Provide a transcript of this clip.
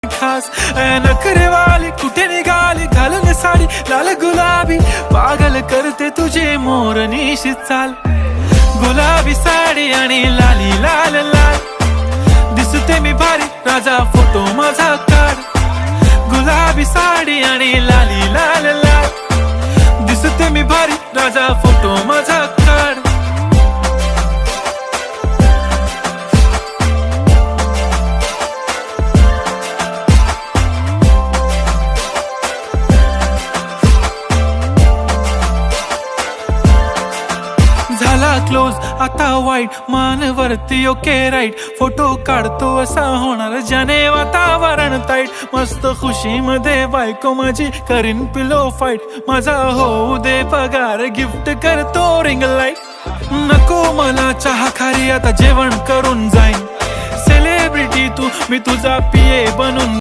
खास नखरेवाली कुठे निघाली घालून साडी लाल गुलाबी पागल करते तुझे मोरनीशी चाल गुलाबी साडी आणि लाली लाल लाल दिसते मी भारी राजा फोटो माझा काढ गुलाबी साडी आणि लाली लाल लाल दिसते मी भारी राजा फोटो माझा काढ झाला क्लोज आता वाईट मानवरती ओके राईट फोटो काढतो असा होणार ज्याने वातावरण ताईट मस्त खुशी मध्ये बायको माझी करीन पिलो फाईट माझा होऊ दे पगार गिफ्ट करतो रिंग लाईट नको मला चहा खारी आता जेवण करून जाईन सेलिब्रिटी तू मी तुझा पिये बनून